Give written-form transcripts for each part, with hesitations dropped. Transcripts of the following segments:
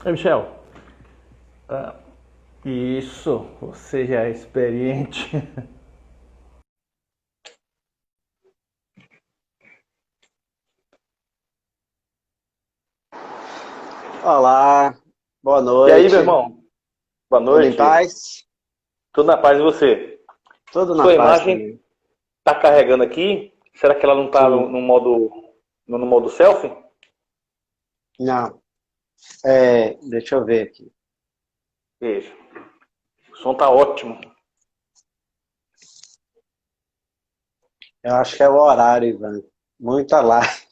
Oi, Michel. Ah, isso, você já é experiente. Olá, boa E aí, meu noite. irmão? Boa Tudo em noite. paz? Tudo na paz e você? Tudo na Sua paz imagem também. tá carregando aqui? Será que ela não tá Sim, no modo selfie? não. Deixa eu ver aqui. Veja, o som tá ótimo. Eu acho que é o horário, Ivan. Muita live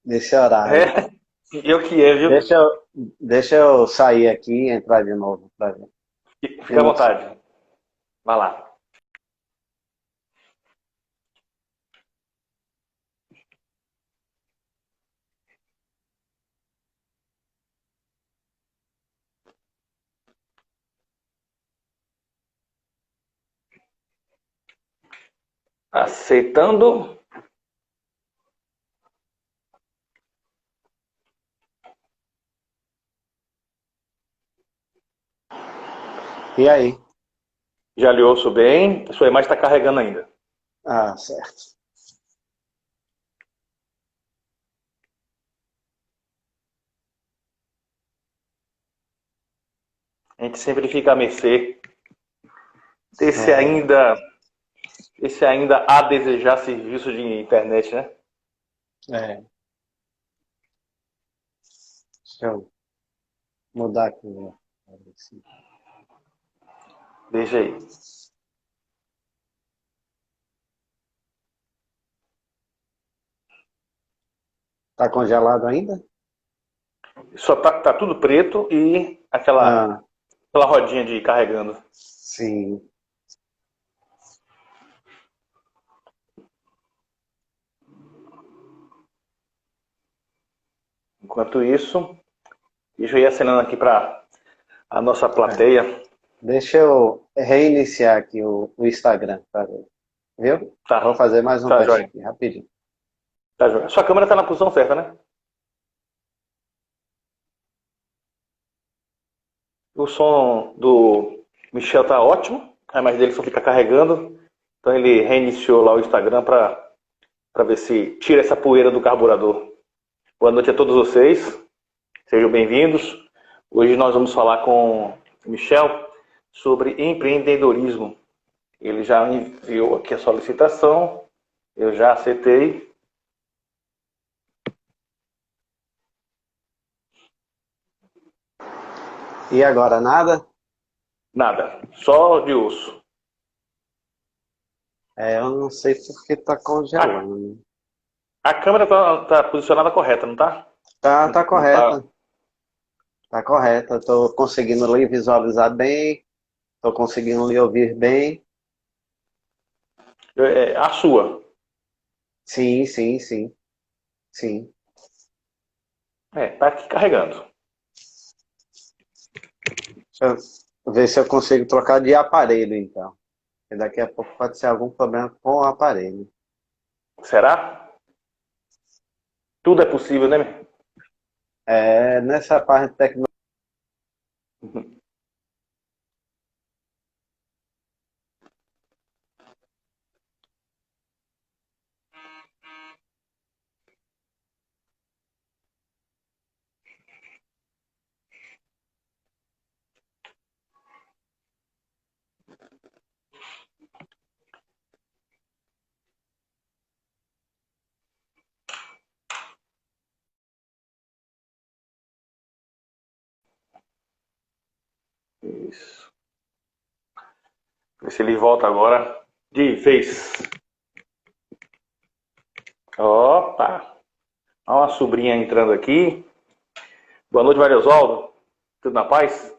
nesse horário. É, eu que é, viu? Deixa eu, deixa eu sair aqui e entrar de novo para ver. Fica à Minutos. vontade. Vai lá. Aceitando. E aí? Já lhe ouço bem. Sua imagem está carregando ainda. Ah, certo. A gente sempre fica à mercê desse É, ainda, esse ainda a desejar serviço de internet, né? é. Deixa eu mudar aqui, né? Deixa aí. Tá congelado ainda? Só tá tudo preto e Ah, aquela rodinha de carregando. sim. Enquanto isso, deixa eu ir acenando aqui para a nossa É. plateia. Deixa eu reiniciar aqui o Instagram para ver. Viu? Vou Tá, fazer mais um tá, teste joia. aqui, rapidinho. Tá, joia. Sua câmera tá na posição certa, né? O som do Michel tá ótimo. A imagem dele só fica carregando. Então ele reiniciou lá o Instagram para ver se tira essa poeira do carburador. Boa noite a todos vocês. Sejam bem-vindos. Hoje nós vamos falar com o Michel sobre empreendedorismo. Ele já enviou aqui a solicitação, eu já aceitei. E agora, nada? Nada, só de osso. Eu não sei porque tá A, congelando. a câmera tá posicionada correta, não tá? Tá Não tá. correta, tá correta. Tô conseguindo lhe visualizar bem, tô conseguindo lhe ouvir bem. A sua. Sim, sim, sim, sim. Tá aqui carregando. Deixa eu ver se eu consigo trocar de aparelho, então. Porque daqui a pouco pode ser algum problema com o aparelho. Será? Tudo é possível, né? Nessa parte de tecnologia. Isso. Ver se ele volta agora de vez. Opa! Olha uma sobrinha entrando aqui. Boa noite, Mário Oswaldo. Tudo na paz?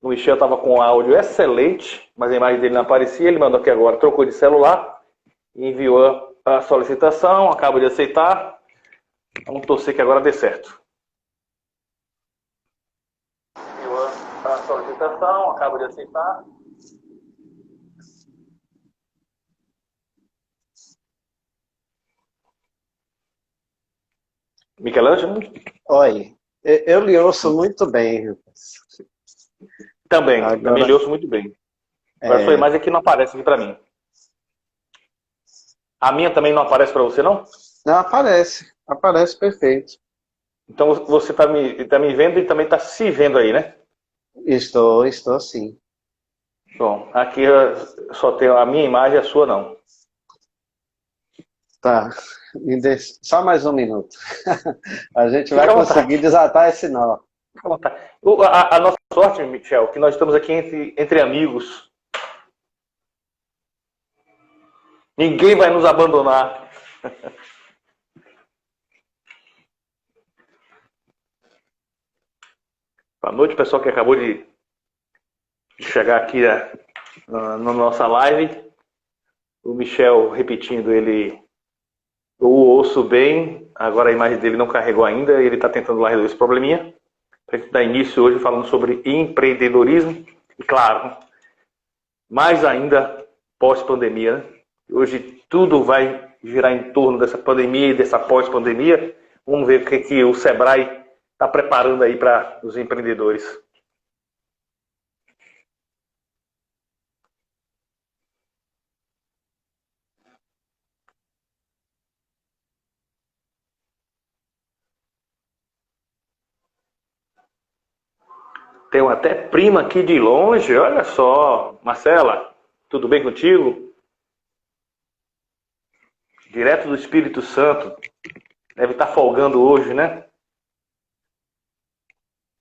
O Michel estava com um áudio excelente, mas a imagem dele não aparecia. Ele mandou aqui agora, trocou de celular, enviou a solicitação, acabo de aceitar. Vamos torcer que agora dê certo. Enviou a solicitação, acabo de aceitar. Michelangelo? Oi. Eu lhe ouço muito bem. Também lhe Agora, ouço muito bem. Agora sua é, imagem aqui não aparece aqui para mim. A minha também não aparece para você, não? não aparece. Aparece perfeito. Então você tá me vendo e também está se vendo aí, né? Estou sim. Bom, aqui eu só tenho a minha imagem e a sua não. Tá. Só mais um minuto. A gente Fica vai à vontade. conseguir desatar esse nó. Fica à vontade. A nossa sorte, Michel, que nós estamos aqui entre amigos. Ninguém vai nos abandonar. Boa noite, pessoal que acabou de chegar aqui na nossa live. O Michel repetindo, eu o ouço bem, agora a imagem dele não carregou ainda, ele está tentando lá resolver esse probleminha. Para a gente dar início hoje falando sobre empreendedorismo e, claro, mais ainda pós-pandemia. Né? Hoje tudo vai girar em torno dessa pandemia e dessa pós-pandemia. Vamos ver o que o Sebrae está preparando aí para os empreendedores. Tenho até prima aqui de longe, olha só. Marcela, tudo bem contigo? Direto do Espírito Santo. Deve estar folgando hoje, né?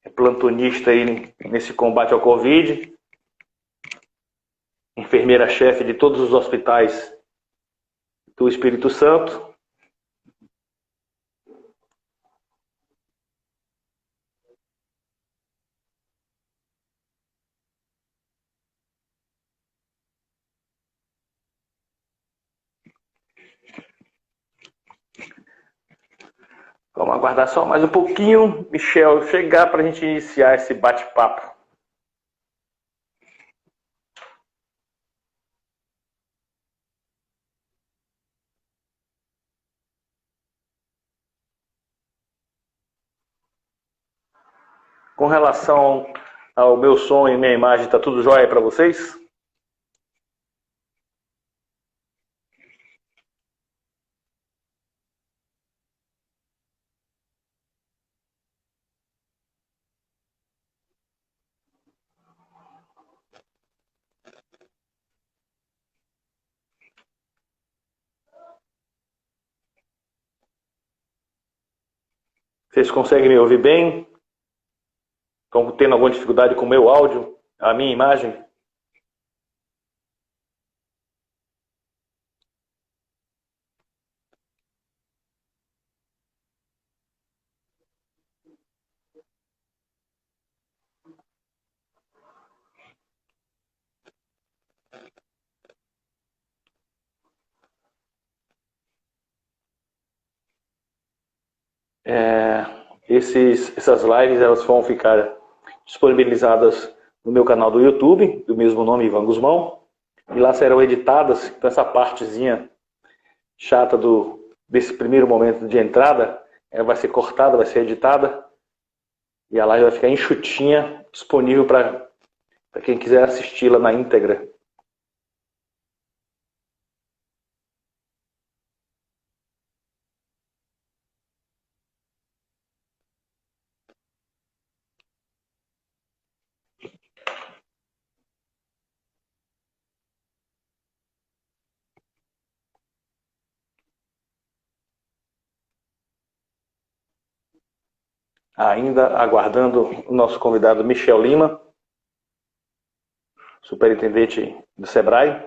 É plantonista aí nesse combate ao Covid. Enfermeira-chefe de todos os hospitais do Espírito Santo. Vamos aguardar só mais um pouquinho, Michel, chegar para a gente iniciar esse bate-papo. Com relação ao meu som e minha imagem, está tudo jóia para vocês? Vocês conseguem me ouvir bem? Estão tendo alguma dificuldade com o meu áudio, a minha imagem? É, essas lives elas vão ficar disponibilizadas no meu canal do YouTube, do mesmo nome, Ivan Guzmão, e lá serão editadas. Então essa partezinha chata desse primeiro momento de entrada vai ser cortada, vai ser editada, e a live vai ficar enxutinha, disponível para quem quiser assisti-la na íntegra. Ainda aguardando o nosso convidado Michel Lima, superintendente do Sebrae.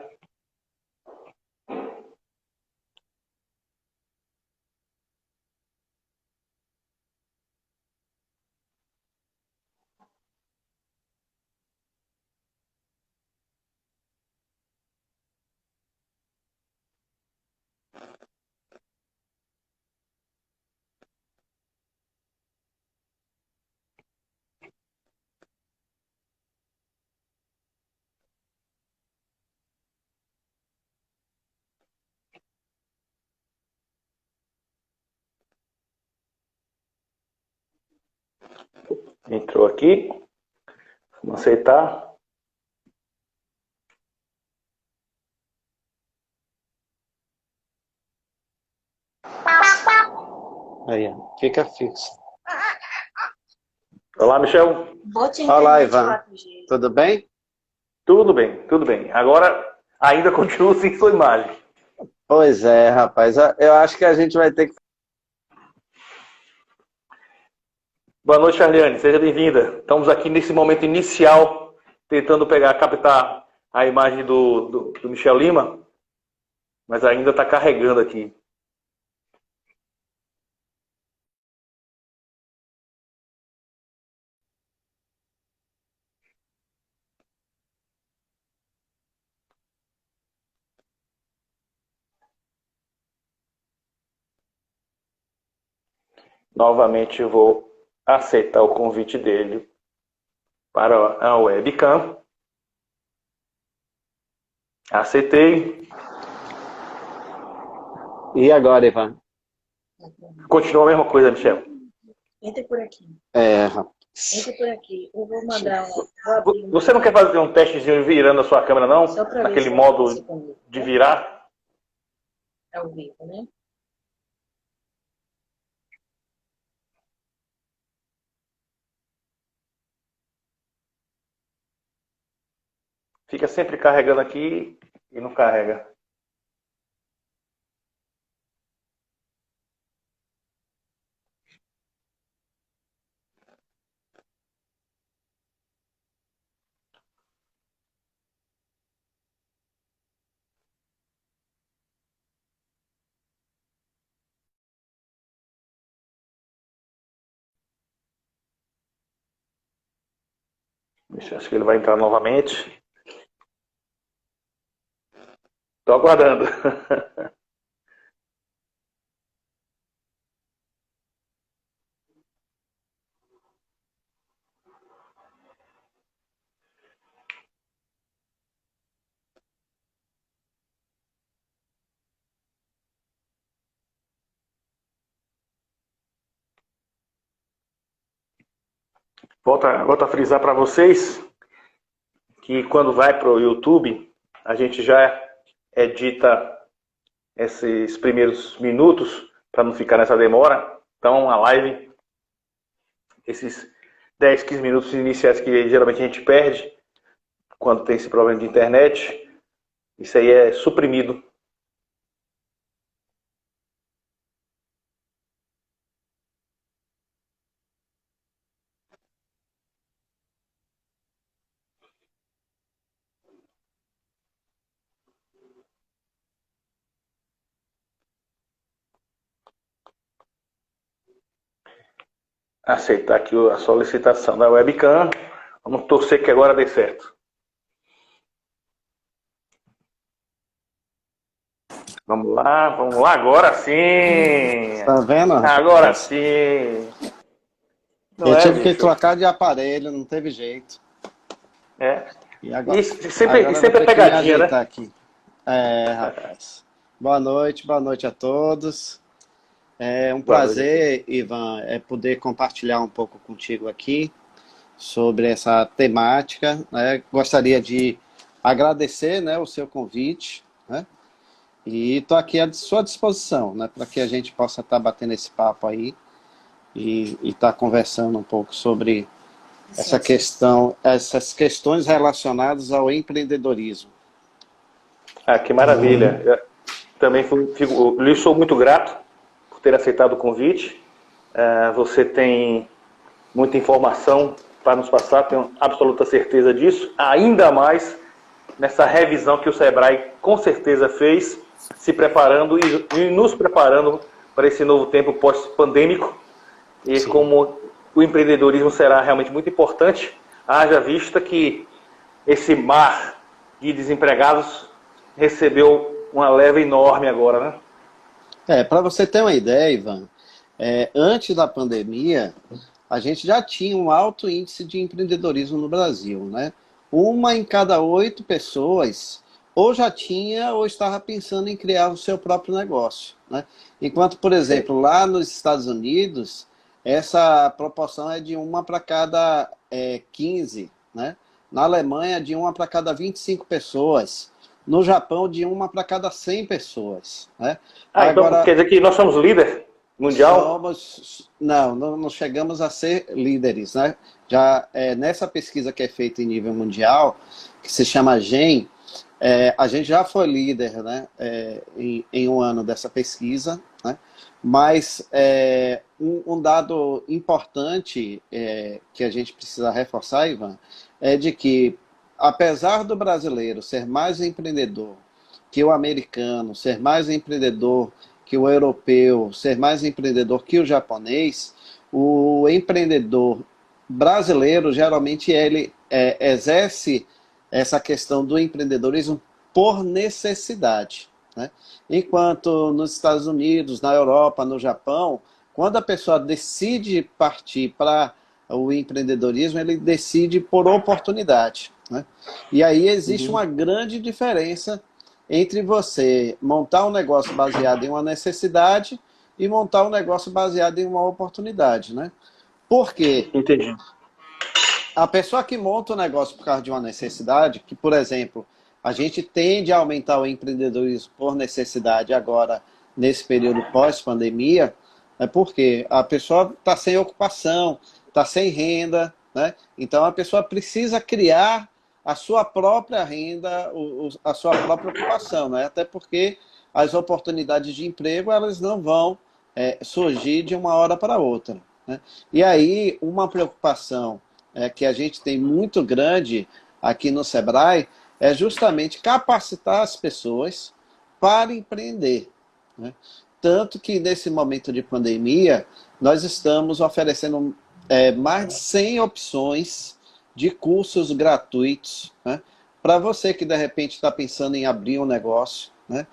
Entrou aqui. Vamos aceitar. Aí, ó, fica fixo. Olá, Michel. Olá, Ivan. Tudo bem? Tudo bem, tudo bem. Agora, ainda continuo sem sua imagem. Pois é, rapaz. Eu acho que a gente vai ter que... Boa noite, Charliane. Seja bem-vinda. Estamos aqui nesse momento inicial, tentando captar a imagem do Michel Lima, mas ainda está carregando aqui. Novamente vou aceitar o convite dele para a webcam. Aceitei. E agora, Ivan? Continua a mesma coisa, Michel. Entra por aqui. Rapaz. Entra por aqui. Eu vou mandar Você não quer fazer um testezinho virando a sua câmera, não? Só pra Naquele ver modo se comigo, de né? virar? Ao vivo, né? Fica sempre carregando aqui e não carrega. Acho que ele vai entrar novamente. Estou aguardando. Volto a frisar para vocês que quando vai para o YouTube, a gente já edita esses primeiros minutos para não ficar nessa demora. Então, a live, esses 10, 15 minutos iniciais que geralmente a gente perde quando tem esse problema de internet, isso aí é suprimido. Aceitar aqui a solicitação da webcam. Vamos torcer que agora dê certo. Vamos lá, agora sim! Tá vendo? Agora sim! Eu tive que trocar de aparelho, não teve jeito. E agora? E sempre é pegadinha, né? Aqui. Rapaz. Boa noite a todos. É um prazer, Ivan, poder compartilhar um pouco contigo aqui sobre essa temática, né? Gostaria de agradecer, né, o seu convite, né? E estou aqui à sua disposição, né, para que a gente possa estar batendo esse papo aí e estar conversando um pouco sobre essa questão, essas questões relacionadas ao empreendedorismo. Que maravilha! Eu também lhe sou muito grato por ter aceitado o convite. Você tem muita informação para nos passar, tenho absoluta certeza disso. Ainda mais nessa revisão que o Sebrae com certeza fez, se preparando e nos preparando para esse novo tempo pós-pandêmico. E sim, como o empreendedorismo será realmente muito importante, haja vista que esse mar de desempregados recebeu uma leva enorme agora, né? Para você ter uma ideia, Ivan, antes da pandemia, a gente já tinha um alto índice de empreendedorismo no Brasil, né? 1 em cada 8 pessoas ou já tinha ou estava pensando em criar o seu próprio negócio, né? Enquanto, por exemplo, lá nos Estados Unidos, essa proporção é de uma para cada 15, né? Na Alemanha, de uma para cada 25 pessoas. No Japão, de uma para cada 100 pessoas, né? Ah, então Agora, quer dizer que nós somos líder mundial? não chegamos a ser líderes, né? Já nessa pesquisa que é feita em nível mundial, que se chama GEM, a gente já foi líder, né? Em um ano dessa pesquisa, né? Mas um dado importante que a gente precisa reforçar, Ivan, é de que, apesar do brasileiro ser mais empreendedor que o americano, ser mais empreendedor que o europeu, ser mais empreendedor que o japonês, o empreendedor brasileiro, geralmente, ele exerce essa questão do empreendedorismo por necessidade, né? Enquanto nos Estados Unidos, na Europa, no Japão, quando a pessoa decide partir para o empreendedorismo, ele decide por oportunidade, né? E aí existe Uhum. uma grande diferença entre você montar um negócio baseado em uma necessidade e montar um negócio baseado em uma oportunidade, né? Por quê? Entendi. A pessoa que monta o negócio por causa de uma necessidade, que, por exemplo, a gente tende a aumentar o empreendedorismo por necessidade agora, nesse período pós-pandemia, é porque a pessoa está sem ocupação, está sem renda, né? Então a pessoa precisa criar a sua própria renda, a sua própria ocupação, né? Até porque as oportunidades de emprego elas não vão surgir de uma hora para outra, né? E aí uma preocupação que a gente tem muito grande aqui no Sebrae é justamente capacitar as pessoas para empreender, né? Tanto que nesse momento de pandemia, nós estamos oferecendo mais de 100 opções de cursos gratuitos, né? Para você que de repente está pensando em abrir um negócio, né?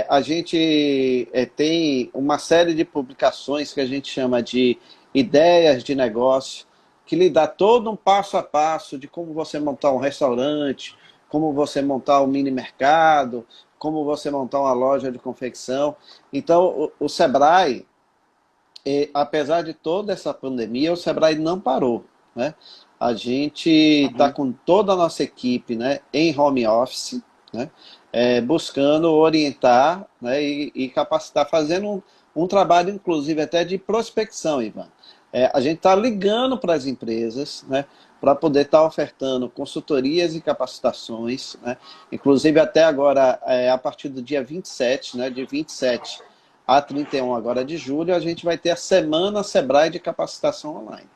A gente tem uma série de publicações que a gente chama de ideias de negócio, que lhe dá todo um passo a passo de como você montar um restaurante, como você montar um mini mercado, como você montar uma loja de confecção. Então, o Sebrae, apesar de toda essa pandemia, o Sebrae não parou, né? A gente está Uhum. com toda a nossa equipe, né, em home office, né, buscando orientar, né, e capacitar, fazendo um trabalho, inclusive, até de prospecção, Ivan. A gente está ligando para as empresas, né, para poder estar ofertando consultorias e capacitações, né, inclusive até agora, a partir do dia 27, né, de 27 a 31 agora de julho, a gente vai ter a Semana Sebrae de Capacitação Online.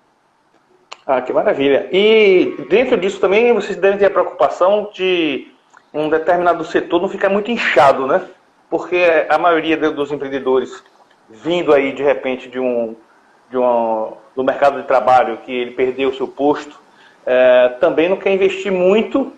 Ah, que maravilha. E dentro disso também vocês devem ter a preocupação de um determinado setor não ficar muito inchado, né? Porque a maioria dos empreendedores vindo aí de repente do mercado de trabalho que ele perdeu o seu posto, também não quer investir muito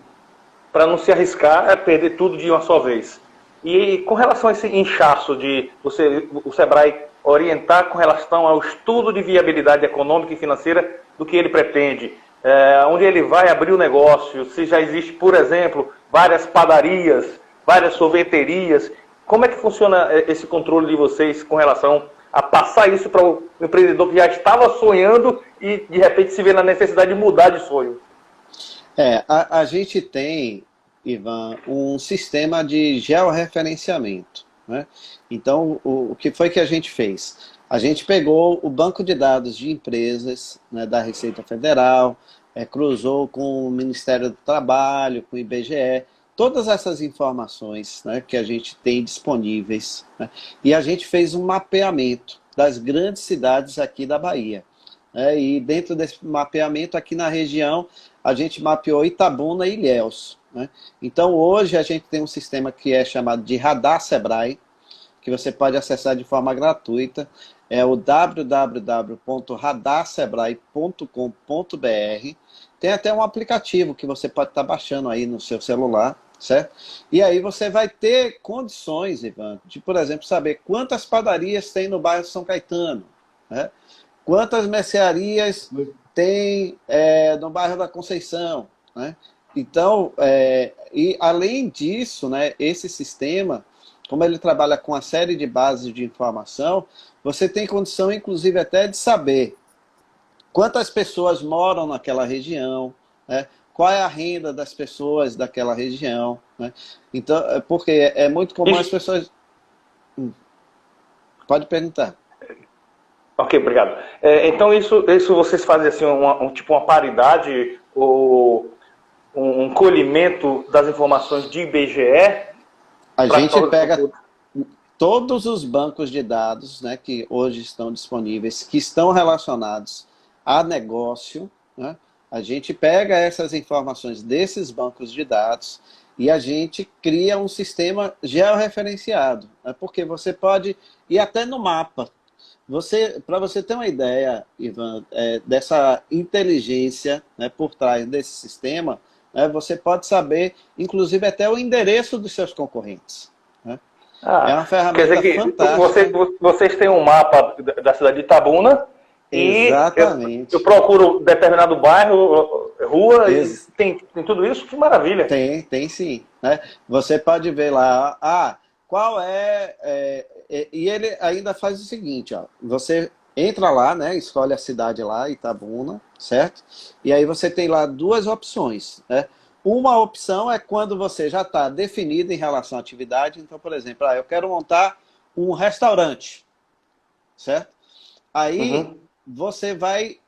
para não se arriscar a perder tudo de uma só vez. E com relação a esse inchaço de o Sebrae orientar com relação ao estudo de viabilidade econômica e financeira do que ele pretende, onde ele vai abrir o negócio, se já existe, por exemplo, várias padarias, várias sorveterias, como é que funciona esse controle de vocês com relação a passar isso para o empreendedor que já estava sonhando e de repente se vê na necessidade de mudar de sonho? A gente tem, Ivan, um sistema de georreferenciamento, né? Então, o que foi que a gente fez? A gente pegou o banco de dados de empresas, né, da Receita Federal, cruzou com o Ministério do Trabalho, com o IBGE, todas essas informações, né, que a gente tem disponíveis, né, e a gente fez um mapeamento das grandes cidades aqui da Bahia. E dentro desse mapeamento, aqui na região, a gente mapeou Itabuna e Ilhéus, né? Então, hoje, a gente tem um sistema que é chamado de Radar Sebrae, que você pode acessar de forma gratuita. É o www.radarsebrae.com.br. Tem até um aplicativo que você pode estar baixando aí no seu celular, certo? E aí você vai ter condições, Ivan, de, por exemplo, saber quantas padarias tem no bairro São Caetano, né? Quantas mercearias tem no bairro da Conceição, né? Então, e além disso, né, esse sistema, como ele trabalha com uma série de bases de informação, você tem condição, inclusive, até de saber quantas pessoas moram naquela região, né? Qual é a renda das pessoas daquela região, né? Então, porque é muito comum as Isso, pessoas... Pode perguntar. ok, obrigado. Então isso vocês fazem assim, tipo uma paridade ou um colhimento das informações de IBGE A para gente pega todos os bancos de dados, né, que hoje estão disponíveis, que estão relacionados a negócio, né? A gente pega essas informações desses bancos de dados e a gente cria um sistema georreferenciado, né? Porque você pode ir até no mapa. Para você ter uma ideia, Ivan, dessa inteligência, né, por trás desse sistema, né, você pode saber, inclusive, até o endereço dos seus concorrentes, né? É uma quer dizer ferramenta que fantástica. vocês têm um mapa da cidade de Itabuna e eu Exatamente. procuro determinado bairro, rua, e Ex tem tudo isso? Que maravilha. tem sim, né? Você pode ver lá, qual e ele ainda faz o seguinte, ó, você entra lá, né? Escolhe a cidade lá, Itabuna, certo? E aí você tem lá duas opções, né? Uma opção é quando você já está definido em relação à atividade. Então, por exemplo, eu quero montar um restaurante, certo? Aí Uhum, você vai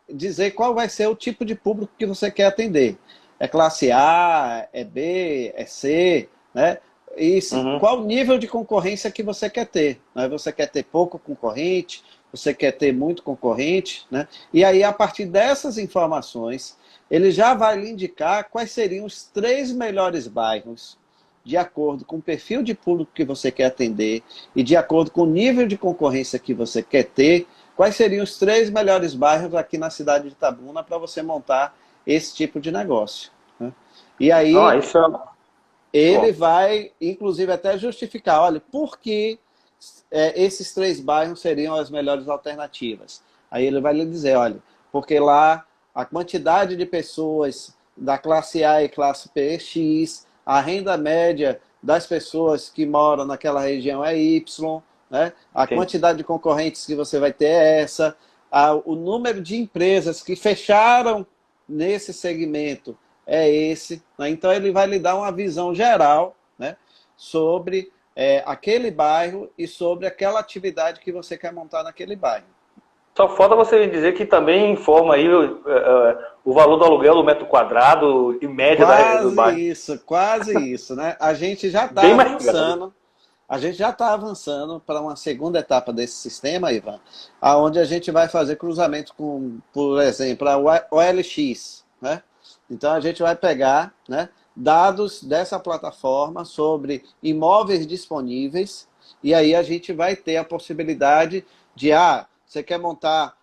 dizer qual vai ser o tipo de público que você quer atender. É classe A, é B, é C, né? E uhum. qual o nível de concorrência que você quer ter, né? Você quer ter pouco concorrente, você quer ter muito concorrente, né? E aí, a partir dessas informações, ele já vai lhe indicar quais seriam os 3 melhores bairros, de acordo com o perfil de público que você quer atender e de acordo com o nível de concorrência que você quer ter, quais seriam os 3 melhores bairros aqui na cidade de Itabuna para você montar esse tipo de negócio, né? E aí Isso é ele bom. vai, inclusive, até justificar, olha, por que esses 3 bairros seriam as melhores alternativas. Aí ele vai lhe dizer, olha, porque lá a quantidade de pessoas da classe A e classe B é X, a renda média das pessoas que moram naquela região é Y, né? A Ok. quantidade de concorrentes que você vai ter é essa, o número de empresas que fecharam nesse segmento é esse, né? Então ele vai lhe dar uma visão geral, né, sobre aquele bairro e sobre aquela atividade que você quer montar naquele bairro. Só falta você dizer que também informa aí o valor do aluguel do metro quadrado e média do bairro. Quase isso, né? A gente já está Bem mastigado. avançando, a gente já está avançando para uma segunda etapa desse sistema, Ivan, aonde a gente vai fazer cruzamento com, por exemplo, a OLX, né? Então a gente vai pegar, né, dados dessa plataforma sobre imóveis disponíveis e aí a gente vai ter a possibilidade de, você quer montar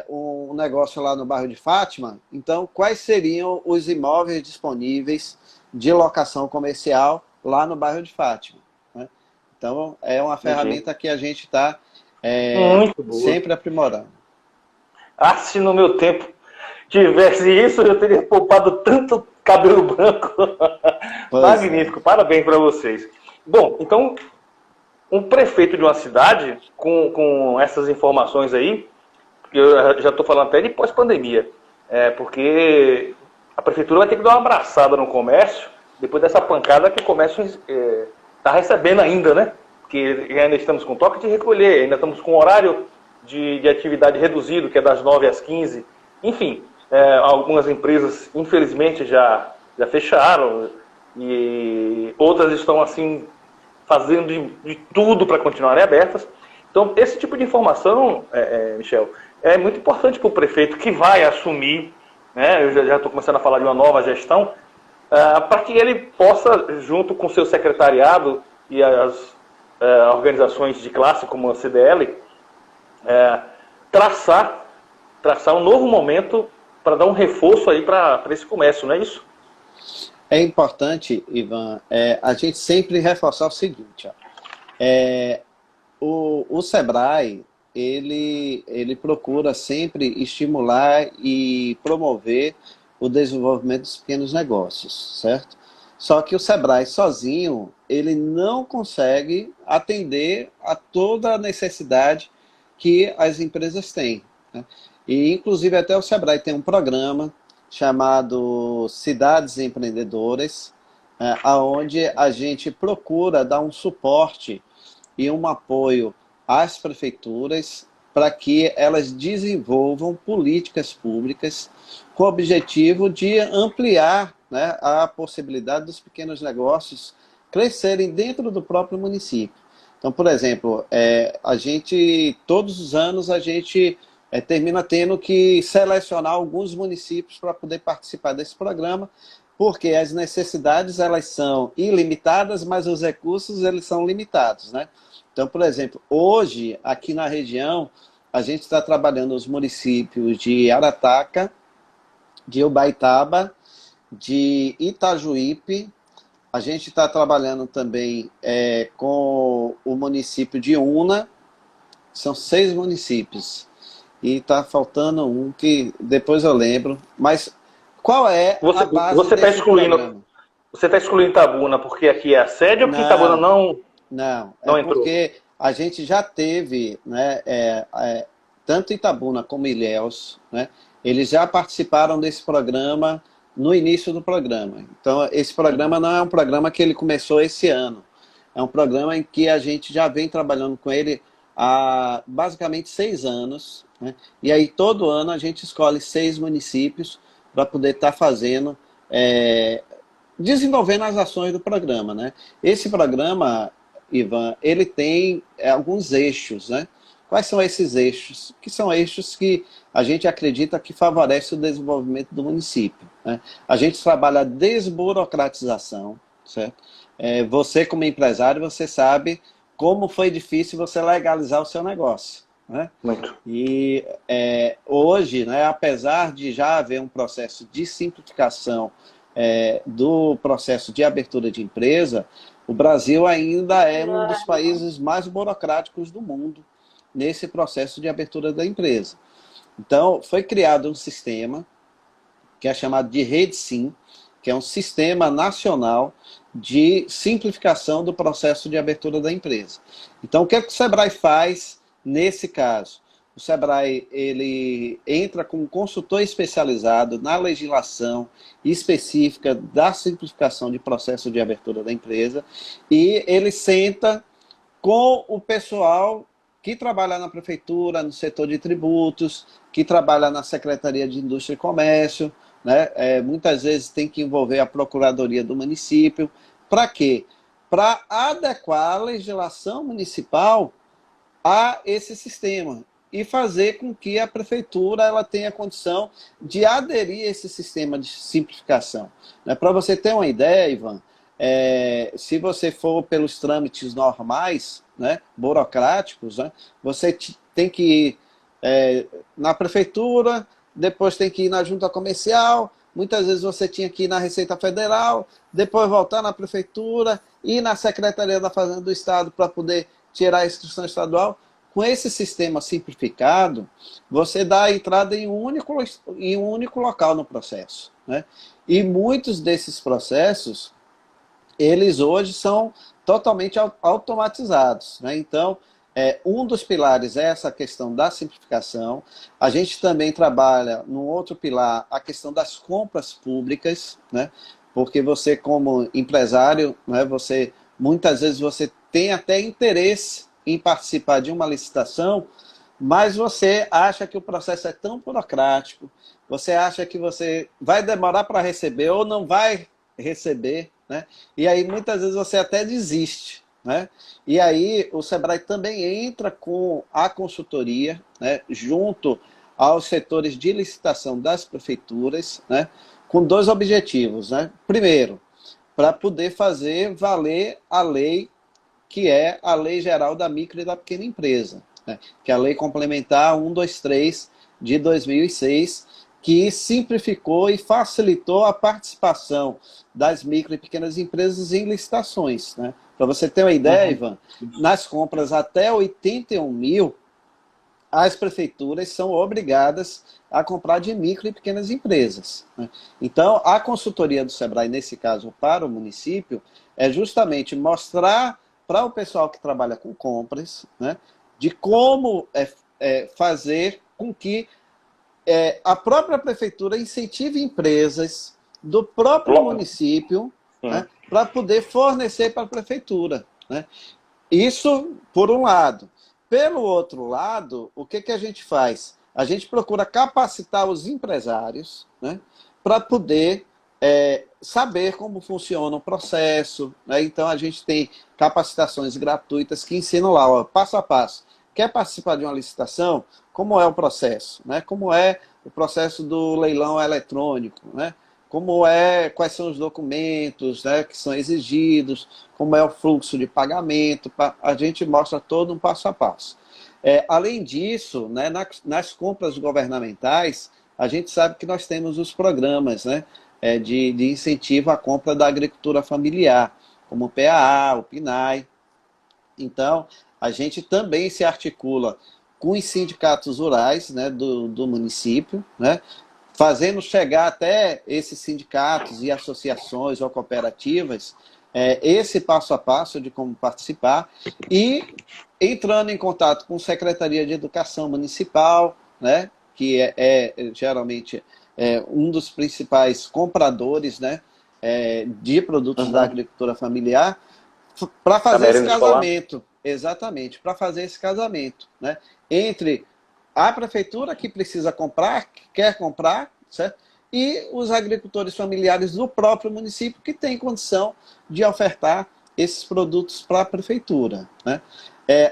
um negócio lá no bairro de Fátima? Então, quais seriam os imóveis disponíveis de locação comercial lá no bairro de Fátima, né? Então, é uma Entendi. ferramenta que a gente está Muito boa. sempre aprimorando. Se no meu tempo tivesse isso, eu teria poupado tanto cabelo branco. Pois é. Magnífico, parabéns para vocês. Bom, então, um prefeito de uma cidade, com essas informações aí, eu já estou falando até de pós-pandemia, porque a prefeitura vai ter que dar uma abraçada no comércio, depois dessa pancada que o comércio está recebendo ainda, né? Porque ainda estamos com toque de recolher, ainda estamos com horário de atividade reduzido, que é das 9 às 15. Enfim, algumas empresas, infelizmente, já fecharam e outras estão, assim, fazendo de tudo para continuarem abertas. Então, esse tipo de informação, Michel, é muito importante para o prefeito que vai assumir, né? Eu já estou começando a falar de uma nova gestão, para que ele possa, junto com o seu secretariado e as organizações de classe, como a CDL, traçar um novo momento para dar um reforço aí para esse comércio, não é isso? É importante, Ivan, a gente sempre reforçar o seguinte, ó. O Sebrae, ele procura sempre estimular e promover o desenvolvimento dos pequenos negócios, certo? Só que o Sebrae sozinho, ele não consegue atender a toda a necessidade que as empresas têm, né? E, inclusive, até o Sebrae tem um programa chamado Cidades Empreendedoras, onde a gente procura dar um suporte e um apoio às prefeituras para que elas desenvolvam políticas públicas com o objetivo de ampliar, né, a possibilidade dos pequenos negócios crescerem dentro do próprio município. Então, por exemplo, todos os anos, a gente termina tendo que selecionar alguns municípios para poder participar desse programa, porque as necessidades elas são ilimitadas, mas os recursos eles são limitados, né? Então, por exemplo, hoje, aqui na região, a gente está trabalhando os municípios de Arataca, de Ubaitaba, de Itajuípe. A gente está trabalhando também com o município de Una. São 6 municípios. E está faltando um que depois eu lembro. Mas qual é a base desse programa? Você está excluindo Itabuna porque aqui é a sede ou porque Itabuna não entrou? Porque a gente já teve, né, tanto Itabuna como Ilhéus, né, eles já participaram desse programa no início do programa. Então, esse programa não é um programa que ele começou esse ano. É um programa em que a gente já vem trabalhando com ele há basicamente 6 anos, né? E aí todo ano a gente escolhe 6 municípios para poder estar fazendo, desenvolvendo as ações do programa, né? Esse programa, Ivan, ele tem alguns eixos, né? Quais são esses eixos? Que são eixos que a gente acredita que favorecem o desenvolvimento do município, né? A gente trabalha a desburocratização, certo? Você, como empresário, você sabe como foi difícil você legalizar o seu negócio, né? Muito. E hoje, né, apesar de já haver um processo de simplificação do processo de abertura de empresa, o Brasil ainda é um dos países mais burocráticos do mundo nesse processo de abertura da empresa. Então, foi criado um sistema que é chamado de RedeSim, que é um sistema nacional de simplificação do processo de abertura da empresa. Então, o que o Sebrae faz nesse caso? O Sebrae ele entra como consultor especializado na legislação específica da simplificação de processo de abertura da empresa e ele senta com o pessoal que trabalha na prefeitura, no setor de tributos, que trabalha na Secretaria de Indústria e Comércio, né? Muitas vezes tem que envolver a Procuradoria do município. Para quê? Para adequar a legislação municipal a esse sistema e fazer com que a prefeitura ela tenha condição de aderir a esse sistema de simplificação. Para você ter uma ideia, Ivan, se você for pelos trâmites normais, né, burocráticos, né, você tem que ir na prefeitura, depois tem que ir na junta comercial, muitas vezes você tinha que ir na Receita Federal, depois voltar na prefeitura, ir na Secretaria da Fazenda do Estado para poder tirar a inscrição estadual. Com esse sistema simplificado, você dá a entrada em um único local no processo, né? E muitos desses processos, eles hoje são totalmente automatizados, né? Então, um dos pilares é essa questão da simplificação. A gente também trabalha no outro pilar a questão das compras públicas, né? Porque você, como empresário, né, muitas vezes você tem até interesse em participar de uma licitação, mas você acha que o processo é tão burocrático, você acha que você vai demorar para receber ou não vai receber, né? E aí muitas vezes você até desiste, né? E aí o Sebrae também entra com a consultoria, né, junto aos setores de licitação das prefeituras, né, com 2 objetivos, né? Primeiro, para poder fazer valer a lei que é a Lei Geral da Micro e da Pequena Empresa, né? Que é a Lei Complementar 123 de 2006, que simplificou e facilitou a participação das micro e pequenas empresas em licitações, né? Para você ter uma ideia, Ivan, nas compras até 81 mil, as prefeituras são obrigadas a comprar de micro e pequenas empresas, né? Então, a consultoria do Sebrae, nesse caso, para o município, é justamente mostrar para o pessoal que trabalha com compras, né, de como fazer com que a própria prefeitura incentive empresas do próprio município, né, para poder fornecer para a prefeitura, né? Isso por um lado. Pelo outro lado, o que a gente faz? A gente procura capacitar os empresários, né, para poder saber como funciona o processo, né? Então, a gente tem capacitações gratuitas que ensinam lá, ó, passo a passo. Quer participar de uma licitação? Como é o processo, né? Como é o processo do leilão eletrônico, né? Quais são os documentos, né, que são exigidos, como é o fluxo de pagamento, a gente mostra todo um passo a passo. Além disso, né, nas compras governamentais, a gente sabe que nós temos os programas, né, de incentivo à compra da agricultura familiar, como o PAA, o PNAE. Então, a gente também se articula com os sindicatos rurais, né, do município, né, fazendo chegar até esses sindicatos e associações ou cooperativas esse passo a passo de como participar e entrando em contato com a Secretaria de Educação Municipal, né, que geralmente um dos principais compradores, né, de produtos da agricultura familiar, para fazer esse casamento. Exatamente, para fazer esse casamento, né, entre a prefeitura que precisa comprar, que quer comprar, certo? E os agricultores familiares do próprio município que têm condição de ofertar esses produtos para a prefeitura, né?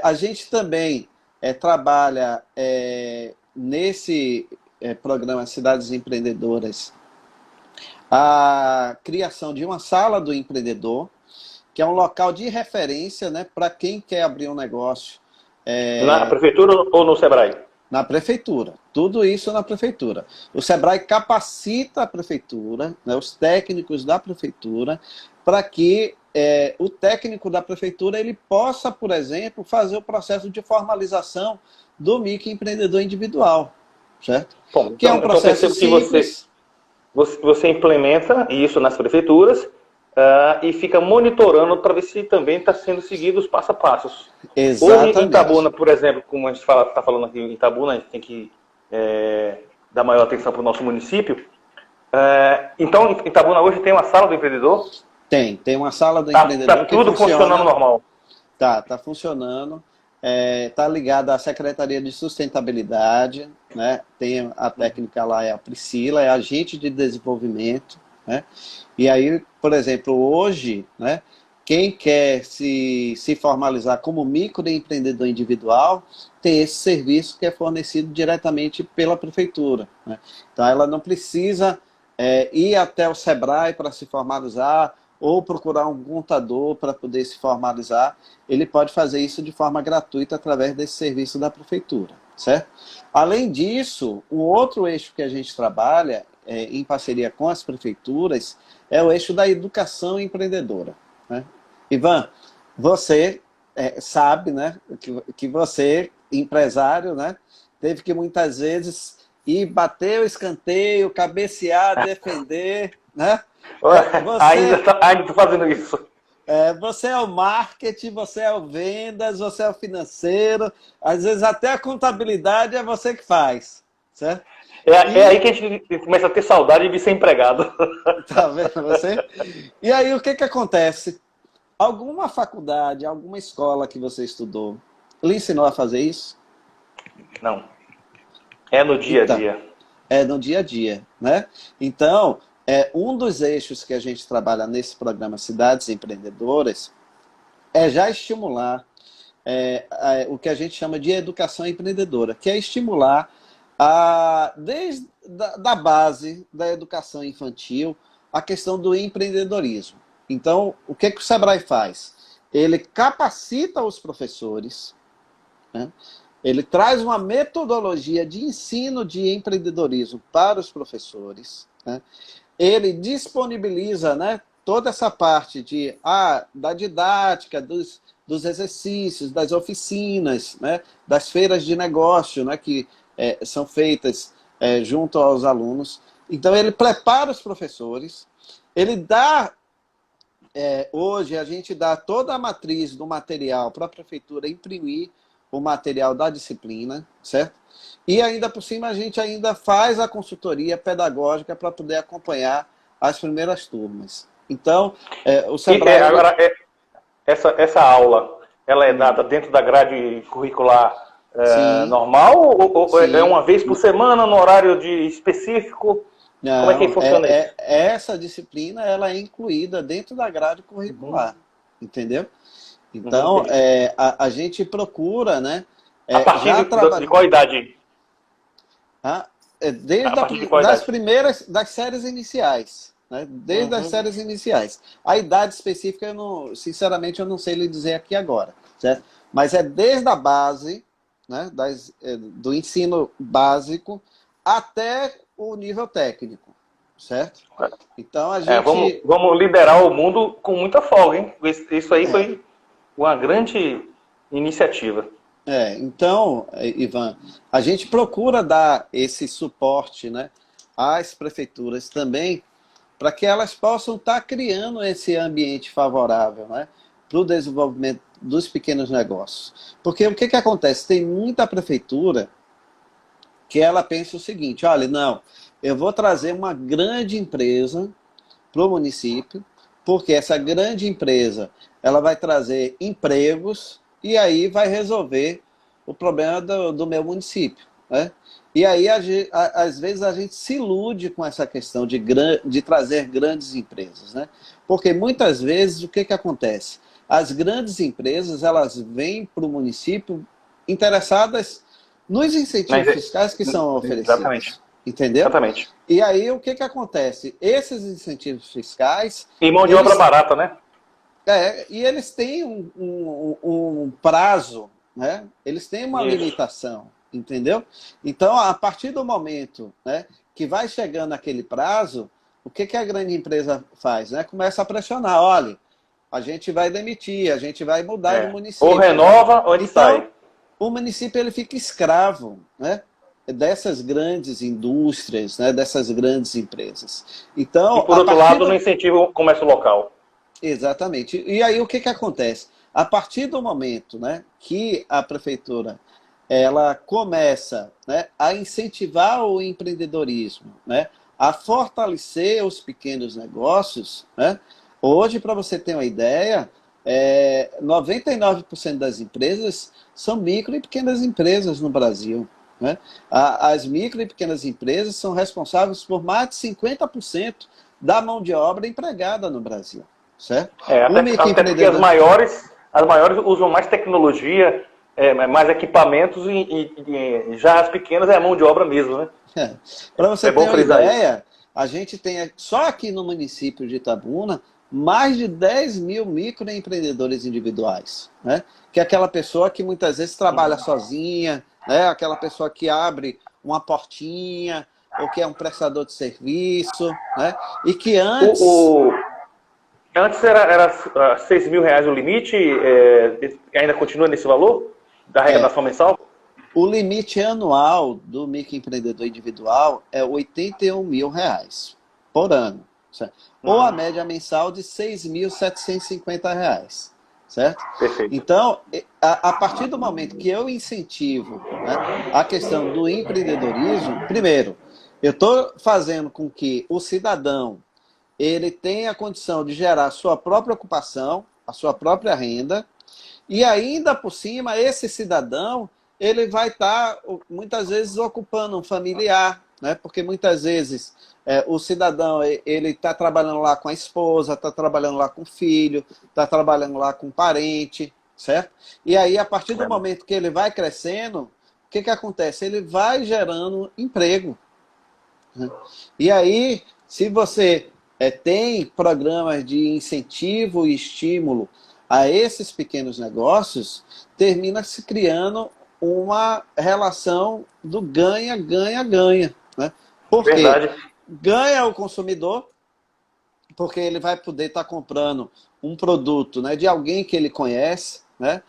A gente também trabalha nesse programa Cidades Empreendedoras a criação de uma sala do empreendedor, que é um local de referência, né, para quem quer abrir um negócio. Na prefeitura ou no Sebrae? Na prefeitura. Tudo isso na prefeitura. O Sebrae capacita a prefeitura, né, os técnicos da prefeitura, para que o técnico da prefeitura ele possa, por exemplo, fazer o processo de formalização do microempreendedor individual, certo? Bom, que é um processo simples. Você implementa isso nas prefeituras e fica monitorando para ver se também está sendo seguido os passo a passos. Exatamente. Ou em Itabuna, por exemplo, como a gente está falando aqui em Itabuna, a gente tem que dar maior atenção para o nosso município. Então, em Itabuna hoje tem uma sala do empreendedor? Tem uma sala do empreendedor Está tudo funcionando normal? Tá funcionando. Está ligada à Secretaria de Sustentabilidade, né? Tem a técnica lá, é a Priscila, é agente de desenvolvimento, né? E aí, por exemplo, hoje, né, quem quer se formalizar como microempreendedor individual tem esse serviço que é fornecido diretamente pela prefeitura, né? Então ela não precisa ir até o Sebrae para se formalizar ou procurar um contador para poder se formalizar. Ele pode fazer isso de forma gratuita através desse serviço da prefeitura, certo? Além disso, um outro eixo que a gente trabalha em parceria com as prefeituras é o eixo da educação empreendedora, né? Ivan, você sabe, né, que você, empresário, né, teve que muitas vezes ir bater o escanteio, cabecear, defender, né? Ainda estou fazendo isso. Você é o marketing, você é o vendas, você é o financeiro, às vezes até a contabilidade é você que faz, certo? Aí que a gente começa a ter saudade de ser empregado. Tá vendo você? E aí o que acontece? Alguma faculdade, alguma escola que você estudou, lhe ensinou a fazer isso? Não. É no dia a dia. É no dia a dia, né? Então, um dos eixos que a gente trabalha nesse programa Cidades Empreendedoras é já estimular o que a gente chama de educação empreendedora, que é estimular desde da base da educação infantil a questão do empreendedorismo. Então, o que o Sebrae faz? Ele capacita os professores, né? Ele traz uma metodologia de ensino de empreendedorismo para os professores, né? Ele disponibiliza, né, toda essa parte da didática, dos exercícios, das oficinas, né, das feiras de negócio, né, que são feitas junto aos alunos. Então, ele prepara os professores, ele dá, hoje a gente dá toda a matriz do material para a prefeitura imprimir o material da disciplina, certo? E ainda por cima a gente ainda faz a consultoria pedagógica para poder acompanhar as primeiras turmas. Então, o Sebrae... Agora, essa aula, ela é dada dentro da grade curricular normal? Ou é uma vez por semana, no horário específico? Não, como é que funciona isso? Essa disciplina ela é incluída dentro da grade curricular, entendeu? Então, a gente procura, né? A partir de qual idade? Das séries iniciais, né? Desde as séries iniciais. A idade específica, sinceramente, eu não sei lhe dizer aqui agora, certo? Mas é desde a base, né? Do ensino básico até o nível técnico, certo? Então a gente... Vamos liberar o mundo com muita folga, hein? Isso aí foi uma grande iniciativa. Então, Ivan, a gente procura dar esse suporte, né, às prefeituras também, para que elas possam estar criando esse ambiente favorável, né, para o desenvolvimento dos pequenos negócios. Porque o que acontece? Tem muita prefeitura que ela pensa o seguinte: olha, não, eu vou trazer uma grande empresa para o município, porque essa grande empresa ela vai trazer empregos e aí vai resolver o problema do meu município, né? E aí, às vezes, a gente se ilude com essa questão de trazer grandes empresas, né? Porque muitas vezes o que acontece? As grandes empresas elas vêm para o município interessadas nos incentivos fiscais que são oferecidos. Exatamente. Entendeu? Exatamente. E aí o que acontece? Esses incentivos fiscais... E mão de obra barata, né? E eles têm um prazo, né? Eles têm uma limitação, entendeu? Então, a partir do momento, né, que vai chegando aquele prazo, o que a grande empresa faz? Né? Começa a pressionar: olha, a gente vai demitir, a gente vai mudar de município. Ou renova ou ele sai. O município ele fica escravo, né, dessas grandes indústrias, né, dessas grandes empresas. Então, e por outro lado, no incentivo ao comércio local. Exatamente. E aí o que acontece? A partir do momento, né, que a prefeitura ela começa, né, a incentivar o empreendedorismo, né, a fortalecer os pequenos negócios, né, hoje, para você ter uma ideia, 99% das empresas são micro e pequenas empresas no Brasil. Né? As micro e pequenas empresas são responsáveis por mais de 50% da mão de obra empregada no Brasil. Certo? Até porque as maiores usam mais tecnologia, mais equipamentos e já as pequenas é a mão de obra mesmo, né? Para você ter uma ideia, a gente tem só aqui no município de Itabuna mais de 10 mil microempreendedores individuais, né? Que é aquela pessoa que muitas vezes trabalha sozinha, né? Aquela pessoa que abre uma portinha, ou que é um prestador de serviço, né? E que antes... Antes era R$6.000 o limite, ainda continua nesse valor da arrecadação mensal? O limite anual do microempreendedor individual é R$81 mil por ano. Certo? Ou a média mensal de R$6.750. Certo? Perfeito. Então, a partir do momento que eu incentivo, né, a questão do empreendedorismo, primeiro, eu estou fazendo com que o cidadão ele tenha a condição de gerar a sua própria ocupação, a sua própria renda, e ainda por cima, esse cidadão ele vai estar, muitas vezes, ocupando um familiar, né? Porque muitas vezes o cidadão ele está trabalhando lá com a esposa, está trabalhando lá com o filho, está trabalhando lá com o parente, certo? E aí, a partir do momento que ele vai crescendo, o que acontece? Ele vai gerando emprego. Né? E aí, se você tem programas de incentivo e estímulo a esses pequenos negócios, termina se criando uma relação do ganha-ganha-ganha. Né? Porque ganha o consumidor, porque ele vai poder estar comprando um produto, né, de alguém que ele conhece, né?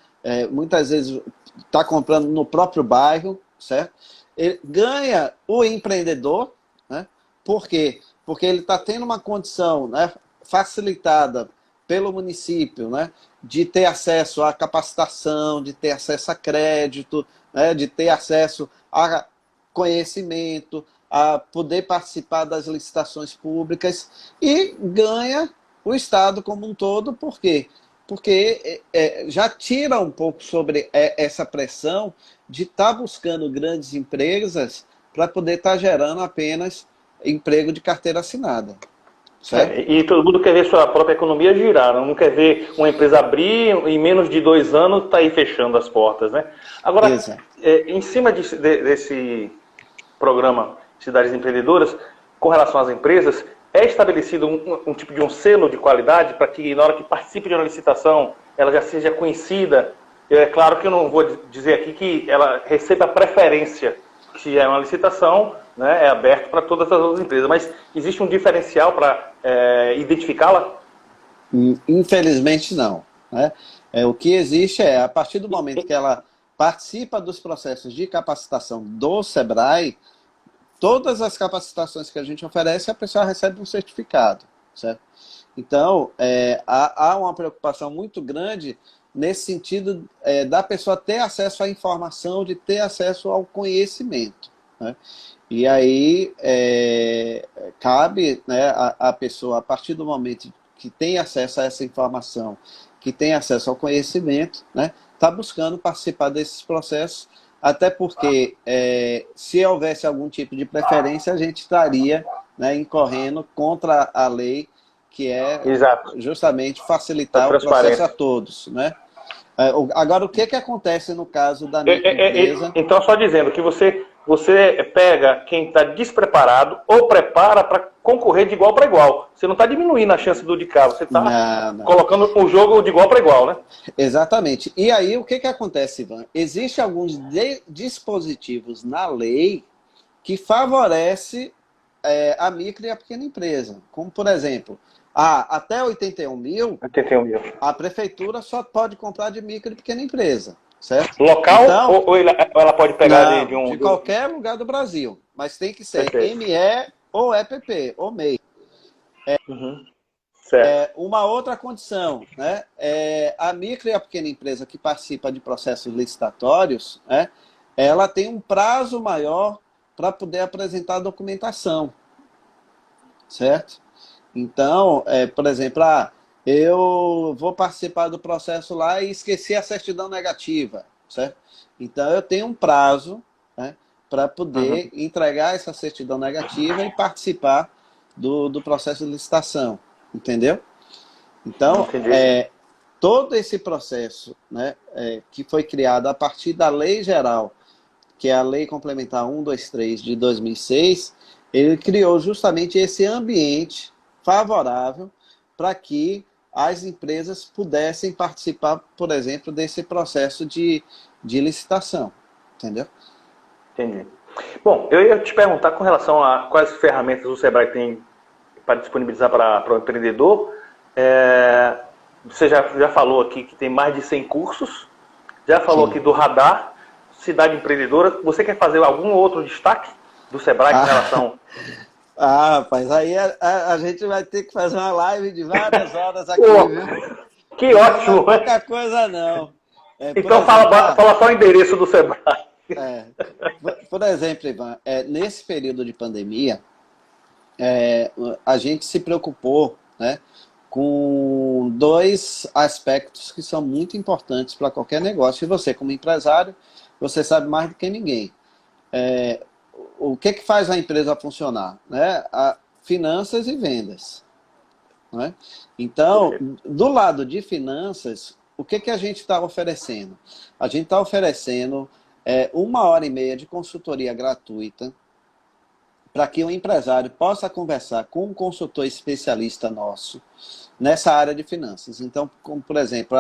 Muitas vezes está comprando no próprio bairro, certo? Ele ganha o empreendedor, né? Por quê? Porque ele está tendo uma condição, né, facilitada pelo município, né, de ter acesso à capacitação, de ter acesso a crédito, né, de ter acesso a conhecimento, a poder participar das licitações públicas e ganha o Estado como um todo, por quê? Porque já tira um pouco sobre essa pressão de estar buscando grandes empresas para poder estar gerando apenas emprego de carteira assinada. Certo? E todo mundo quer ver sua própria economia girar, não quer ver uma empresa abrir em menos de 2 anos tá aí fechando as portas, né? Agora, em cima desse programa Cidades Empreendedoras, com relação às empresas, é estabelecido um tipo de um selo de qualidade para que na hora que participe de uma licitação ela já seja conhecida. É claro que eu não vou dizer aqui que ela receba preferência, se é uma licitação, né, é aberto para todas as outras empresas, mas existe um diferencial para identificá-la? Infelizmente não, né? O que existe a partir do momento que ela participa dos processos de capacitação do Sebrae, todas as capacitações que a gente oferece, a pessoa recebe um certificado, certo? Então, há uma preocupação muito grande nesse sentido da pessoa ter acesso à informação, de ter acesso ao conhecimento, né? E aí cabe, né, a pessoa, a partir do momento que tem acesso a essa informação, que tem acesso ao conhecimento, né, tá buscando participar desses processos, até porque se houvesse algum tipo de preferência, a gente estaria, né, incorrendo contra a lei, que é Exato. justamente facilitar o processo a todos, né? Agora, o que acontece no caso da microempresa? Então, só dizendo que você pega quem está despreparado ou prepara para concorrer de igual para igual. Você não está diminuindo a chance do de cá, você está colocando o jogo de igual para igual, né? Exatamente. E aí, o que acontece, Ivan? Existem alguns dispositivos na lei que favorecem a micro e a pequena empresa. Como, por exemplo, até 81 mil, a prefeitura só pode comprar de micro e pequena empresa, certo? Local, então, ou ela pode pegar de qualquer lugar do Brasil, mas tem que ser ME ou EPP, ou MEI. Uma outra condição, né? A micro e a pequena empresa que participa de processos licitatórios, né, ela tem um prazo maior para poder apresentar a documentação, certo? Então, por exemplo, eu vou participar do processo lá e esqueci a certidão negativa, certo? Então, eu tenho um prazo, né, para poder entregar essa certidão negativa e participar do processo de licitação, entendeu? Então, todo esse processo, né, que foi criado a partir da Lei Geral, que é a Lei Complementar 123 de 2006, ele criou justamente esse ambiente favorável para que as empresas pudessem participar, por exemplo, desse processo de licitação. Entendeu? Entendi. Bom, eu ia te perguntar com relação a quais ferramentas o Sebrae tem para disponibilizar para o empreendedor. Você já falou aqui que tem mais de 100 cursos, já falou aqui do Radar, Cidade Empreendedora. Você quer fazer algum outro destaque do Sebrae com relação... rapaz, aí a gente vai ter que fazer uma live de várias horas aqui, viu? Que ótimo! Não é pouca coisa, não. Então fala só o endereço do Sebrae. Por exemplo, Ivan, nesse período de pandemia, a gente se preocupou, né, com dois aspectos que são muito importantes para qualquer negócio. E você, como empresário, você sabe mais do que ninguém. O que faz a empresa funcionar? Né? Finanças e vendas. Né? Então, do lado de finanças, o que a gente está oferecendo? A gente está oferecendo 1h30 de consultoria gratuita para que o empresário possa conversar com um consultor especialista nosso nessa área de finanças. Então, como por exemplo,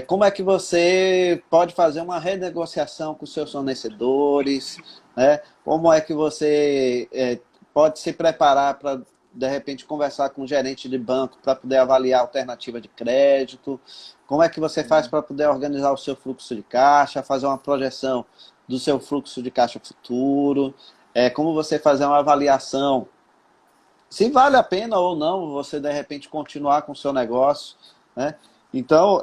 como é que você pode fazer uma renegociação com seus fornecedores, né? Como é que você pode se preparar para de repente, conversar com o gerente de banco para poder avaliar a alternativa de crédito? Como é que você faz para poder organizar o seu fluxo de caixa, fazer uma projeção do seu fluxo de caixa futuro? Como você fazer uma avaliação se vale a pena ou não você, de repente, continuar com o seu negócio, né? Então,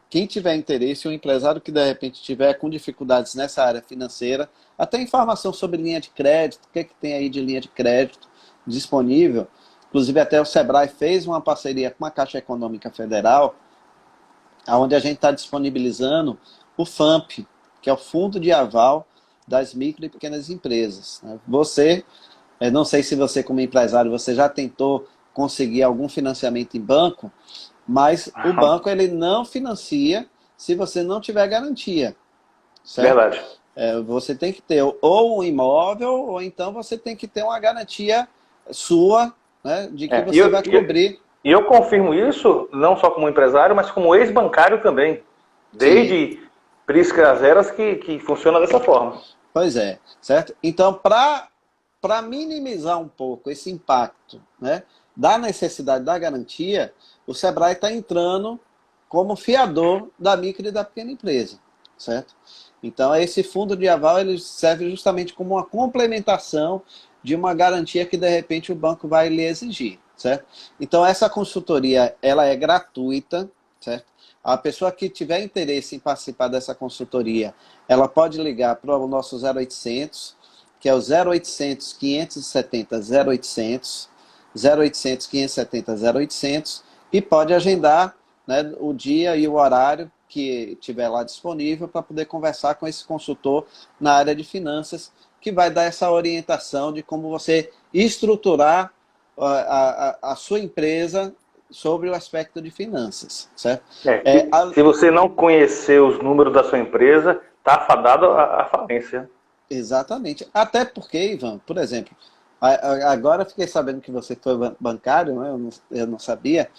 quem tiver interesse, um empresário que, de repente, tiver com dificuldades nessa área financeira, até informação sobre linha de crédito, o que tem aí de linha de crédito disponível. Inclusive, até o Sebrae fez uma parceria com a Caixa Econômica Federal, onde a gente está disponibilizando o FAMP, que é o Fundo de Aval das Micro e Pequenas Empresas. Você... não sei se você, como empresário, você já tentou conseguir algum financiamento em banco, mas o banco ele não financia se você não tiver garantia. Certo? Verdade. Você tem que ter ou um imóvel, ou então você tem que ter uma garantia sua, né, de que você vai cobrir. E eu confirmo isso, não só como empresário, mas como ex-bancário também. Desde Priscas Eras que funciona dessa forma. Pois é, certo? Então, para minimizar um pouco esse impacto, né, da necessidade da garantia, o Sebrae está entrando como fiador da micro e da pequena empresa, certo? Então, esse fundo de aval ele serve justamente como uma complementação de uma garantia que, de repente, o banco vai lhe exigir, certo? Então, essa consultoria ela é gratuita, certo? A pessoa que tiver interesse em participar dessa consultoria, ela pode ligar para o nosso 0800, que é o 0800 570 0800, 0800 570 0800, e pode agendar, né, o dia e o horário que tiver lá disponível para poder conversar com esse consultor na área de finanças, que vai dar essa orientação de como você estruturar a sua empresa sobre o aspecto de finanças, certo? Se você não conhecer os números da sua empresa, está fadado à falência. Exatamente. Até porque, Ivan, por exemplo, agora eu fiquei sabendo que você foi bancário, né? Eu não sabia.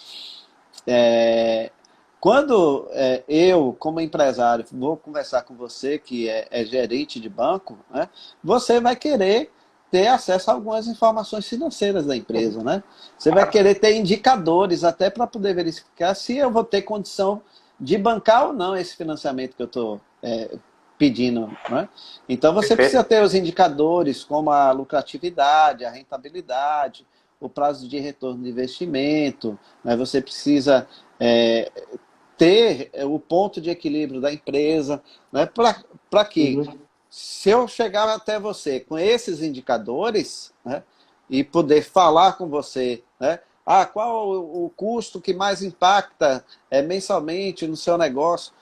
Quando eu, como empresário, vou conversar com você, que é gerente de banco, né, você vai querer ter acesso a algumas informações financeiras da empresa, né? Você vai querer ter indicadores até para poder verificar se eu vou ter condição de bancar ou não esse financiamento que eu estou pedindo, né? Então você precisa ter os indicadores como a lucratividade, a rentabilidade, o prazo de retorno de investimento, né? Você precisa ter o ponto de equilíbrio da empresa, né? Para que, se eu chegar até você com esses indicadores, né, e poder falar com você, né, qual o custo que mais impacta mensalmente no seu negócio,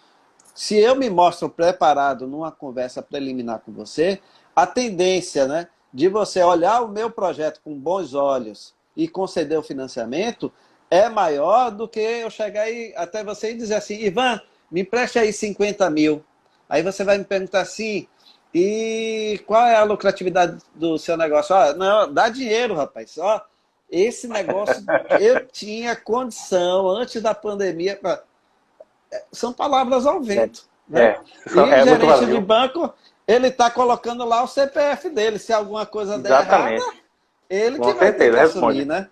se eu me mostro preparado numa conversa preliminar com você, a tendência, né, de você olhar o meu projeto com bons olhos e conceder o financiamento é maior do que eu chegar aí até você e dizer assim, Ivan, me empreste aí 50 mil. Aí você vai me perguntar assim, e qual é a lucratividade do seu negócio? Não, dá dinheiro, rapaz. Esse negócio eu tinha condição antes da pandemia. São palavras ao vento. Né? E o gerente de banco, ele está colocando lá o CPF dele. Se alguma coisa der errada, ele que vai ter que assumir, né?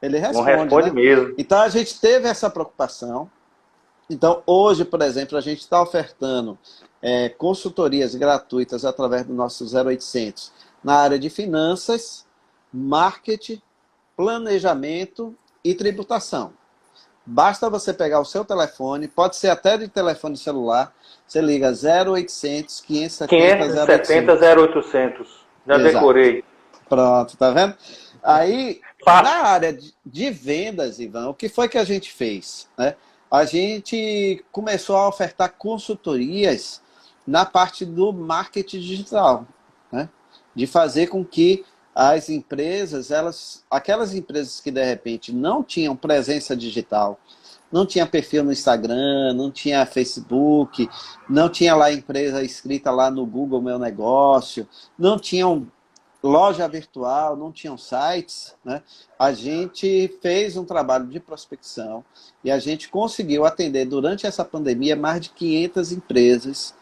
Ele responde, né? Mesmo. Então a gente teve essa preocupação. Então hoje, por exemplo, a gente está ofertando consultorias gratuitas através do nosso 0800 na área de finanças, marketing, planejamento e tributação. Basta você pegar o seu telefone, pode ser até de telefone celular, você liga 0800 570 0800. Já Exato. Decorei. Pronto, tá vendo? Aí, na área de vendas, Ivan, o que foi que a gente fez? Né? A gente começou a ofertar consultorias na parte do marketing digital, né? De fazer com que as empresas, aquelas empresas que de repente não tinham presença digital, não tinha perfil no Instagram, não tinha Facebook, não tinha lá empresa escrita lá no Google Meu Negócio, não tinham loja virtual, não tinham sites, né? A gente fez um trabalho de prospecção e a gente conseguiu atender durante essa pandemia mais de 500 empresas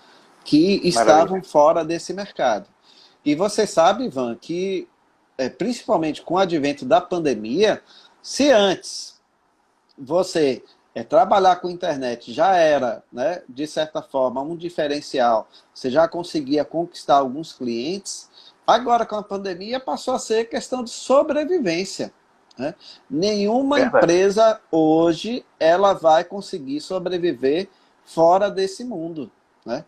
que estavam fora desse mercado. E você sabe, Ivan, que principalmente com o advento da pandemia, se antes você trabalhar com internet já era, né, de certa forma, um diferencial, você já conseguia conquistar alguns clientes, agora com a pandemia passou a ser questão de sobrevivência. Né? Nenhuma empresa hoje ela vai conseguir sobreviver fora desse mundo. Né?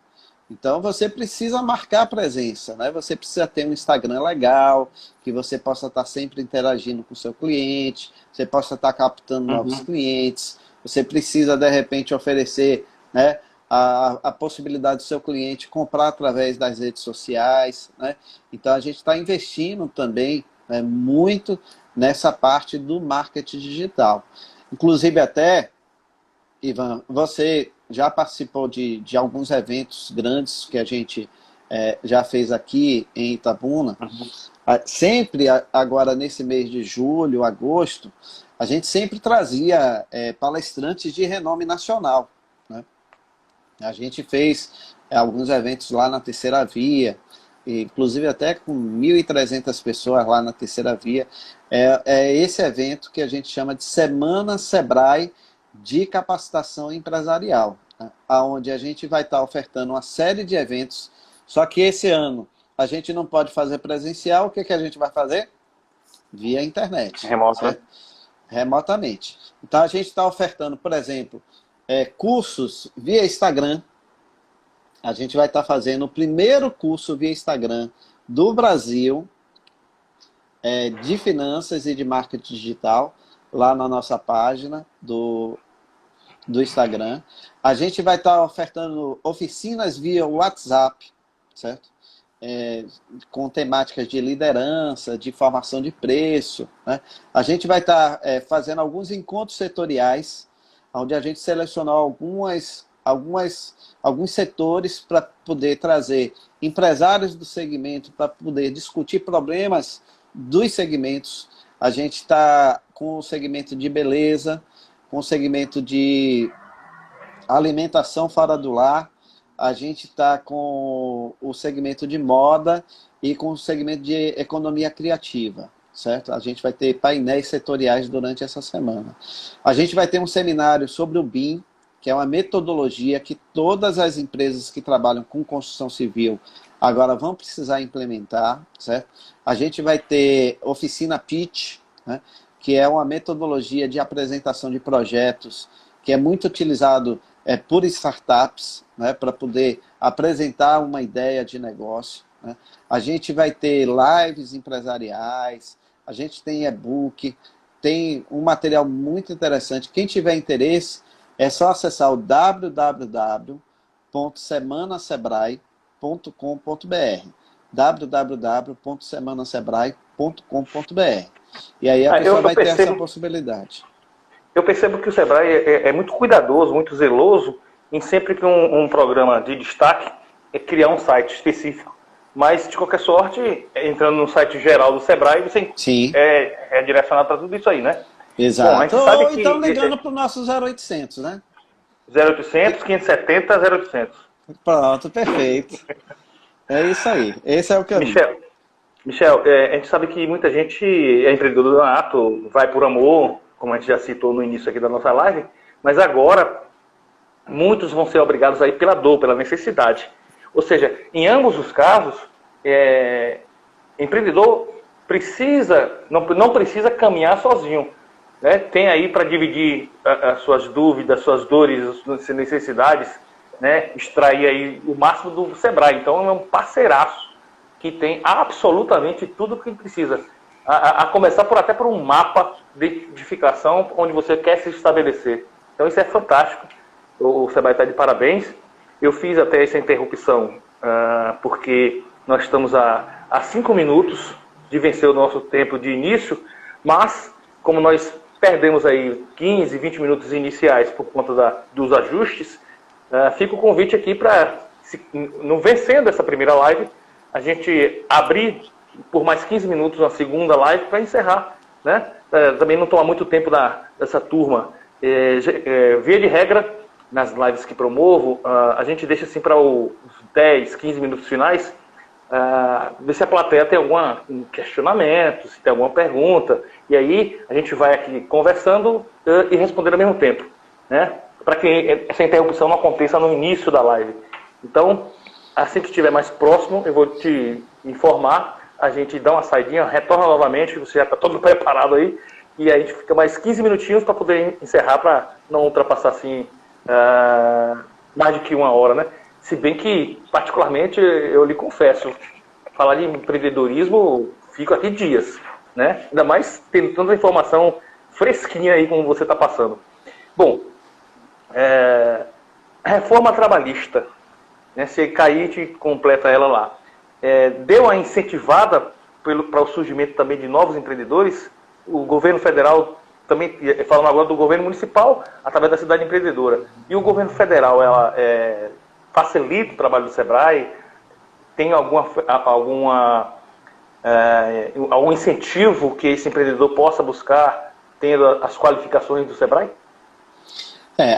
Então você precisa marcar presença, né? Você precisa ter um Instagram legal, que você possa estar sempre interagindo com o seu cliente, você possa estar captando novos clientes, você precisa de repente oferecer, né, a possibilidade do seu cliente comprar através das redes sociais. Né? Então a gente está investindo também, né, muito nessa parte do marketing digital. Inclusive até, Ivan, você já participou de alguns eventos grandes que a gente já fez aqui em Itabuna. Sempre agora nesse mês de julho, agosto, a gente sempre trazia palestrantes de renome nacional. Né? A gente fez alguns eventos lá na Terceira Via, inclusive até com 1.300 pessoas lá na Terceira Via. É esse evento que a gente chama de Semana Sebrae de Capacitação Empresarial, né? Onde a gente vai estar ofertando uma série de eventos, só que esse ano a gente não pode fazer presencial. O que a gente vai fazer? Via internet. Remotamente. Então a gente está ofertando, por exemplo, cursos via Instagram. A gente vai estar fazendo o primeiro curso via Instagram do Brasil de finanças e de marketing digital, lá na nossa página do Instagram. A gente vai estar ofertando oficinas via WhatsApp, certo? Com temáticas de liderança, de formação de preço. Né? A gente vai estar fazendo alguns encontros setoriais, onde a gente selecionou alguns setores para poder trazer empresários do segmento para poder discutir problemas dos segmentos. A gente está com o segmento de beleza, com o segmento de alimentação fora do lar, a gente está com o segmento de moda e com o segmento de economia criativa, certo? A gente vai ter painéis setoriais durante essa semana. A gente vai ter um seminário sobre o BIM, que é uma metodologia que todas as empresas que trabalham com construção civil agora vão precisar implementar, certo? A gente vai ter oficina Pitch, né, que é uma metodologia de apresentação de projetos que é muito utilizado por startups, né, para poder apresentar uma ideia de negócio. Né? A gente vai ter lives empresariais, a gente tem e-book, tem um material muito interessante. Quem tiver interesse, é só acessar o www.semanasebrae.com.br www.semanasebrae.com.br E aí a pessoa vai ter essa possibilidade. Eu percebo que o Sebrae é muito cuidadoso, muito zeloso em sempre que um programa de destaque criar um site específico. Mas, de qualquer sorte, entrando no site geral do Sebrae, você é direcionado para tudo isso aí, né? Exato. Bom, ou então ligando para o nosso 0800, né? 0800, 570, 0800. Pronto, perfeito. É isso aí. Esse é o caminho. Michel, a gente sabe que muita gente é empreendedor do nato, vai por amor, como a gente já citou no início aqui da nossa live, mas agora muitos vão ser obrigados a ir pela dor, pela necessidade. Ou seja, em ambos os casos, empreendedor não precisa caminhar sozinho. Né? Tem aí para dividir as suas dúvidas, suas dores, as suas necessidades, né? Extrair aí o máximo do Sebrae. Então é um parceiraço que tem absolutamente tudo o que precisa. A começar até por um mapa de edificação onde você quer se estabelecer. Então isso é fantástico. O Sebrae está de parabéns. Eu fiz até essa interrupção porque nós estamos a 5 minutos de vencer o nosso tempo de início, mas como nós perdemos aí 15, 20 minutos iniciais por conta dos ajustes, fica o convite aqui para, não vencendo essa primeira live, a gente abrir por mais 15 minutos uma segunda live para encerrar. Né? Também não tomar muito tempo dessa turma. Via de regra, nas lives que promovo, a gente deixa assim para os 10, 15 minutos finais ver se a plateia tem algum questionamento, se tem alguma pergunta, e aí a gente vai aqui conversando e respondendo ao mesmo tempo, né? Para que essa interrupção não aconteça no início da live. Então, assim que estiver mais próximo, eu vou te informar, a gente dá uma saidinha, retorna novamente, você já está todo preparado aí, e aí a gente fica mais 15 minutinhos para poder encerrar, para não ultrapassar assim mais de que 1 hora, né? Se bem que, particularmente, eu lhe confesso, falar de empreendedorismo, fico aqui dias, né? Ainda mais tendo tanta informação fresquinha aí como você está passando. Bom, reforma trabalhista, né? Se cair, te completa ela lá. Deu a incentivada para o surgimento também de novos empreendedores. O governo federal, também falando agora do governo municipal, através da cidade empreendedora. E o governo federal, ela facilita o trabalho do Sebrae? Tem algum incentivo que esse empreendedor possa buscar, tendo as qualificações do Sebrae?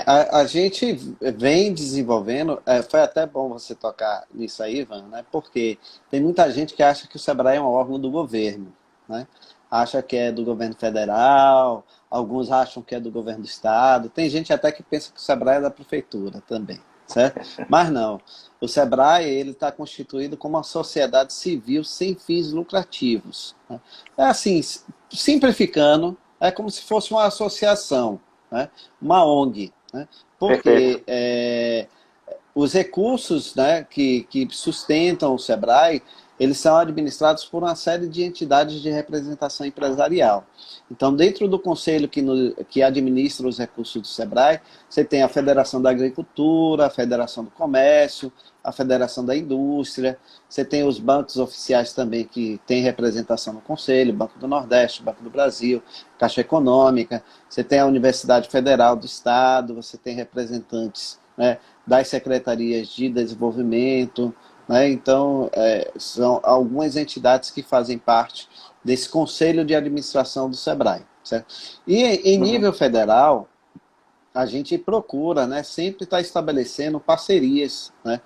A gente vem desenvolvendo, foi até bom você tocar nisso aí, Ivan, né? Porque tem muita gente que acha que o Sebrae é um órgão do governo, né? Acha que é do governo federal, alguns acham que é do governo do estado, tem gente até que pensa que o Sebrae é da prefeitura também, certo? Mas não, o Sebrae ele está constituído como uma sociedade civil sem fins lucrativos, né? Assim, simplificando, é como se fosse uma associação, né? Uma ONG, né? Porque os recursos, né, que sustentam o Sebrae, eles são administrados por uma série de entidades de representação empresarial. Então, dentro do conselho que administra os recursos do Sebrae, você tem a Federação da Agricultura, a Federação do Comércio, a Federação da Indústria, você tem os bancos oficiais também que têm representação no conselho, Banco do Nordeste, Banco do Brasil, Caixa Econômica, você tem a Universidade Federal do Estado, você tem representantes, né, das secretarias de desenvolvimento, né? Então, são algumas entidades que fazem parte desse conselho de administração do Sebrae, certo? E em nível federal, a gente procura, né, sempre estar estabelecendo parcerias, né,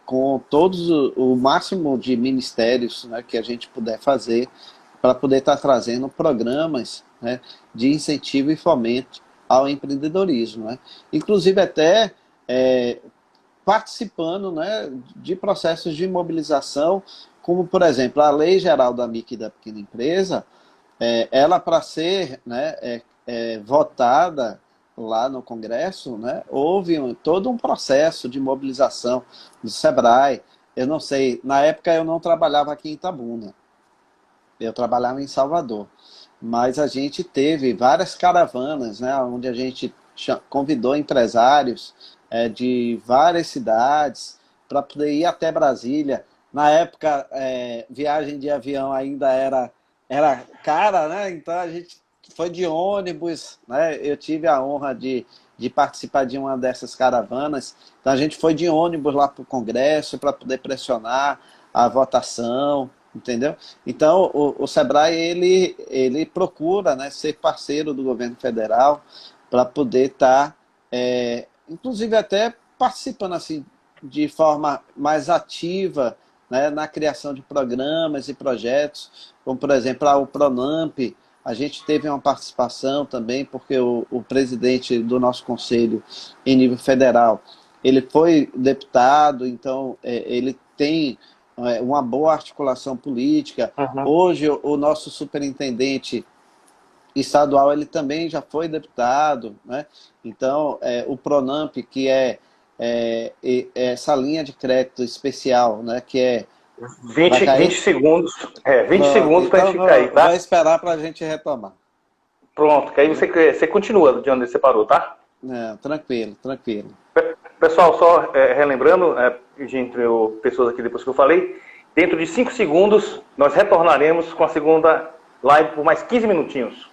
com todos o máximo de ministérios, né, que a gente puder fazer para poder estar trazendo programas, né, de incentivo e fomento ao empreendedorismo, né? Inclusive até participando, né, de processos de mobilização, como, por exemplo, a Lei Geral da Micro e da Pequena Empresa, ela para ser, né, votada lá no Congresso, né, houve todo um processo de mobilização do Sebrae. Eu não sei, na época eu não trabalhava aqui em Itabuna, eu trabalhava em Salvador, mas a gente teve várias caravanas, né, onde a gente convidou empresários de várias cidades para poder ir até Brasília. Na época, viagem de avião ainda era cara, né? Então a gente foi de ônibus, né? Eu tive a honra de participar de uma dessas caravanas. Então a gente foi de ônibus lá para o Congresso para poder pressionar a votação, entendeu? Então o Sebrae ele procura, né, ser parceiro do governo federal para poder estar inclusive até participando assim de forma mais ativa, né, na criação de programas e projetos, como por exemplo o Pronamp. A gente teve uma participação também, porque o presidente do nosso conselho em nível federal, ele foi deputado, então ele tem uma boa articulação política. Uhum. Hoje o nosso superintendente estadual, ele também já foi deputado, né? Então, o Pronamp, que é essa linha de crédito especial, né? Que é 20 segundos. 20 segundos para a gente cair, tá? Vai esperar para a gente retomar. Pronto, que aí você continua de onde você parou, tá? Tranquilo. Pessoal, só relembrando, entre pessoas aqui depois que eu falei, dentro de 5 segundos nós retornaremos com a segunda live por mais 15 minutinhos.